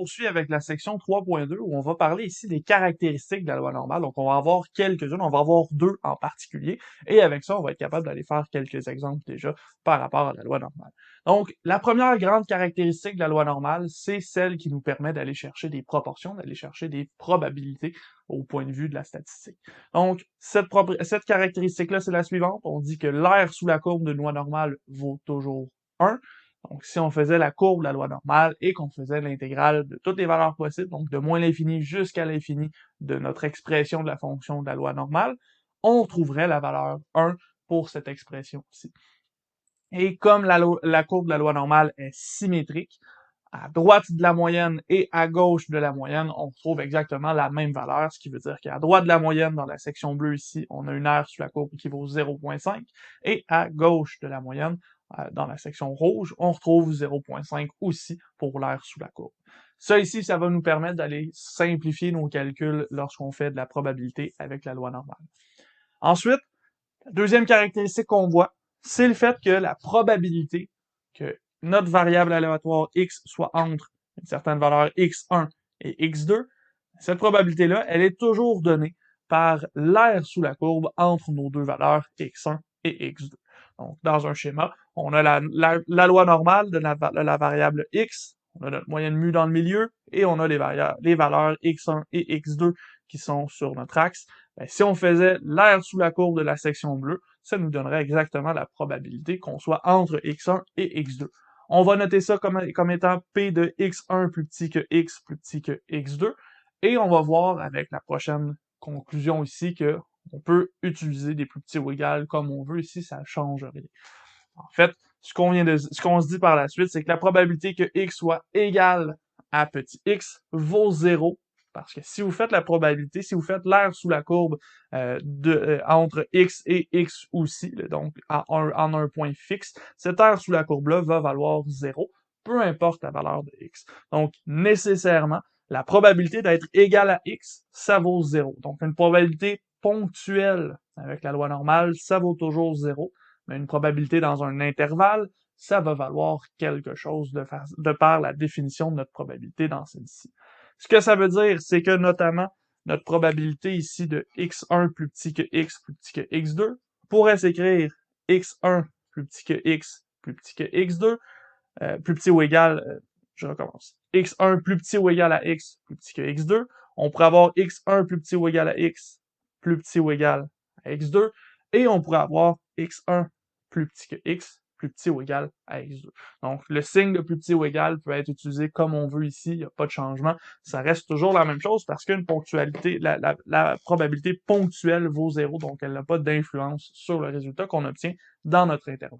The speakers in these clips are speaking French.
poursuit avec la section 3.2 où on va parler ici des caractéristiques de la loi normale. Donc, on va avoir quelques-unes, on va avoir deux en particulier. Et avec ça, on va être capable d'aller faire quelques exemples déjà par rapport à la loi normale. Donc, la première grande caractéristique de la loi normale, c'est celle qui nous permet d'aller chercher des proportions, d'aller chercher des probabilités au point de vue de la statistique. Donc, cette caractéristique-là, c'est la suivante. On dit que l'air sous la courbe d'une loi normale vaut toujours 1. Donc, si on faisait la courbe de la loi normale et qu'on faisait l'intégrale de toutes les valeurs possibles, donc de moins l'infini jusqu'à l'infini de notre expression de la fonction de la loi normale, on trouverait la valeur 1 pour cette expression-ci. Et comme la courbe de la loi normale est symétrique, à droite de la moyenne et à gauche de la moyenne, on trouve exactement la même valeur, ce qui veut dire qu'à droite de la moyenne, dans la section bleue ici, on a une R sous la courbe qui vaut 0.5, et à gauche de la moyenne, dans la section rouge, on retrouve 0.5 aussi pour l'air sous la courbe. Ça ici, ça va nous permettre d'aller simplifier nos calculs lorsqu'on fait de la probabilité avec la loi normale. Ensuite, la deuxième caractéristique qu'on voit, c'est le fait que la probabilité que notre variable aléatoire x soit entre une certaine valeur x1 et x2, cette probabilité-là, elle est toujours donnée par l'aire sous la courbe entre nos deux valeurs x1 et x2. Donc, dans un schéma, on a la loi normale de la variable x, on a notre moyenne mu dans le milieu, et on a les valeurs x1 et x2 qui sont sur notre axe. Ben, si on faisait l'aire sous la courbe de la section bleue, ça nous donnerait exactement la probabilité qu'on soit entre x1 et x2. On va noter ça comme étant p de x1 plus petit que x plus petit que x2, et on va voir avec la prochaine conclusion ici que on peut utiliser des plus petits ou égales comme on veut ici, ça ne change rien. En fait, ce qu'on se dit par la suite, c'est que la probabilité que x soit égal à petit x vaut 0, parce que si vous faites la probabilité, si vous faites l'aire sous la courbe entre x et x aussi, donc en un point fixe, cette aire sous la courbe-là va valoir 0, peu importe la valeur de x. Donc, nécessairement, la probabilité d'être égal à x, ça vaut 0. Donc, une probabilité ponctuelle avec la loi normale, ça vaut toujours 0. Mais une probabilité dans un intervalle, ça va valoir quelque chose de par la définition de notre probabilité dans celle-ci. Ce que ça veut dire, c'est que notamment, notre probabilité ici de x1 plus petit que x plus petit que x2 pourrait s'écrire x1 plus petit que x plus petit que x2, plus petit ou égal, je recommence, x1 plus petit ou égal à x plus petit que x2, on pourrait avoir x1 plus petit ou égal à x plus petit ou égal à x2, et on pourrait avoir x1 plus petit que x plus petit ou égal à x2. Donc, le signe de plus petit ou égal peut être utilisé comme on veut ici, il n'y a pas de changement. Ça reste toujours la même chose parce qu'une ponctualité, la probabilité ponctuelle vaut 0, donc elle n'a pas d'influence sur le résultat qu'on obtient dans notre intervalle.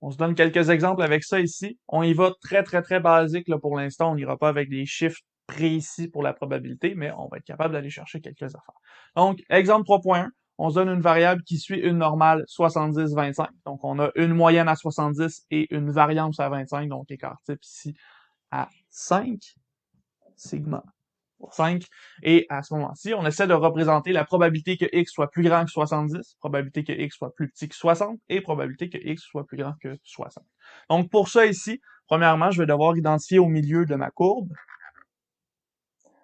On se donne quelques exemples avec ça ici. On y va très basique là, pour l'instant. On n'ira pas avec des chiffres précis pour la probabilité, mais on va être capable d'aller chercher quelques affaires. Donc, exemple 3.1, on se donne une variable qui suit une normale 70-25. Donc, on a une moyenne à 70 et une variance à 25, donc écart type ici à 5, sigma pour 5. Et à ce moment-ci, on essaie de représenter la probabilité que x soit plus grand que 70, probabilité que x soit plus petit que 60, et probabilité que x soit plus grand que 60. Donc pour ça ici, premièrement, je vais devoir identifier au milieu de ma courbe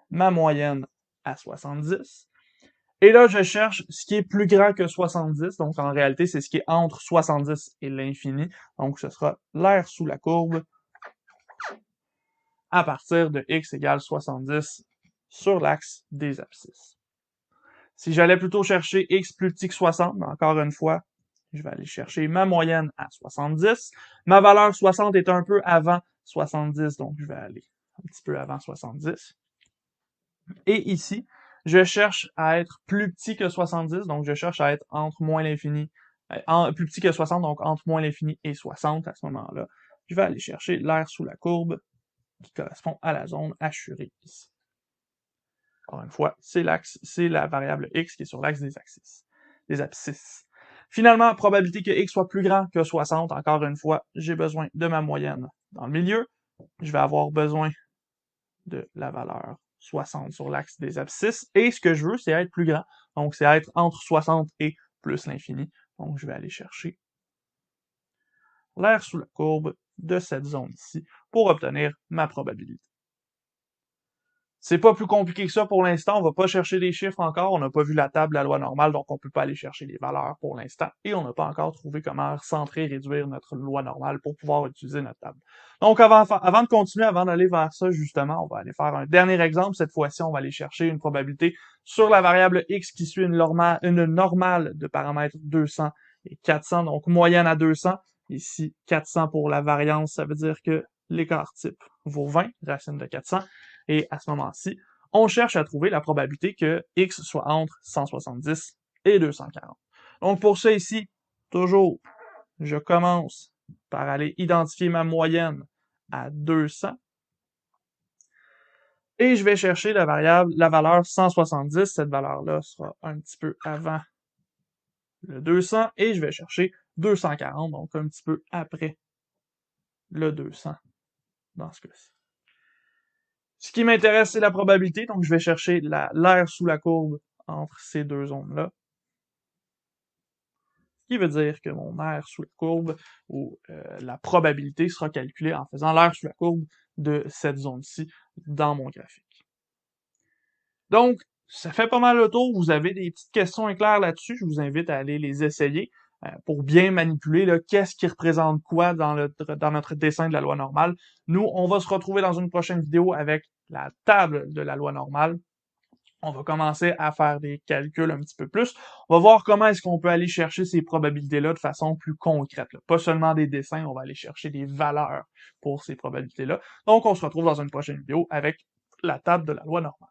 ma moyenne à 70. Et là, je cherche ce qui est plus grand que 70. Donc en réalité, c'est ce qui est entre 70 et l'infini. Donc ce sera l'aire sous la courbe à partir de x égale 70 sur l'axe des abscisses. Si j'allais plutôt chercher x plus petit que 60, mais encore une fois, je vais aller chercher ma moyenne à 70. Ma valeur 60 est un peu avant 70, donc je vais aller un petit peu avant 70. Et ici, je cherche à être plus petit que 70, donc je cherche à être entre moins l'infini, plus petit que 60, donc entre moins l'infini et 60 à ce moment-là. Je vais aller chercher l'aire sous la courbe qui correspond à la zone assurée ici. Encore une fois, c'est l'axe, c'est la variable x qui est sur l'axe des abscisses. Finalement, probabilité que x soit plus grand que 60, encore une fois, j'ai besoin de ma moyenne dans le milieu. Je vais avoir besoin de la valeur 60 sur l'axe des abscisses. Et ce que je veux, c'est être plus grand. Donc, c'est être entre 60 et plus l'infini. Donc, je vais aller chercher l'aire sous la courbe de cette zone ici pour obtenir ma probabilité. C'est pas plus compliqué que ça pour l'instant. On va pas chercher des chiffres encore. On n'a pas vu la table de la loi normale, donc on peut pas aller chercher les valeurs pour l'instant. Et on n'a pas encore trouvé comment recentrer et réduire notre loi normale pour pouvoir utiliser notre table. Donc, avant de continuer, avant d'aller vers ça, justement, on va aller faire un dernier exemple. Cette fois-ci, on va aller chercher une probabilité sur la variable x qui suit une normale de paramètres 200 et 400, donc moyenne à 200. Ici, 400 pour la variance, ça veut dire que l'écart type vaut 20, racine de 400. Et à ce moment-ci, on cherche à trouver la probabilité que x soit entre 170 et 240. Donc pour ça ici, toujours, je commence par aller identifier ma moyenne à 200. Et je vais chercher la valeur 170. Cette valeur-là sera un petit peu avant le 200. Et je vais chercher 240, donc un petit peu après le 200 dans ce cas-ci. Ce qui m'intéresse, c'est la probabilité, donc je vais chercher l'air sous la courbe entre ces deux zones-là. Ce qui veut dire que mon air sous la courbe, ou la probabilité, sera calculée en faisant l'air sous la courbe de cette zone-ci dans mon graphique. Donc, ça fait pas mal le tour. Vous avez des petites questions éclairs là-dessus. Je vous invite à aller les essayer pour bien manipuler qu'est-ce qui représente quoi dans notre dessin de la loi normale. Nous, on va se retrouver dans une prochaine vidéo avec la table de la loi normale. On va commencer à faire des calculs un petit peu plus. On va voir comment est-ce qu'on peut aller chercher ces probabilités-là de façon plus concrète. Pas seulement des dessins, on va aller chercher des valeurs pour ces probabilités-là. Donc, on se retrouve dans une prochaine vidéo avec la table de la loi normale.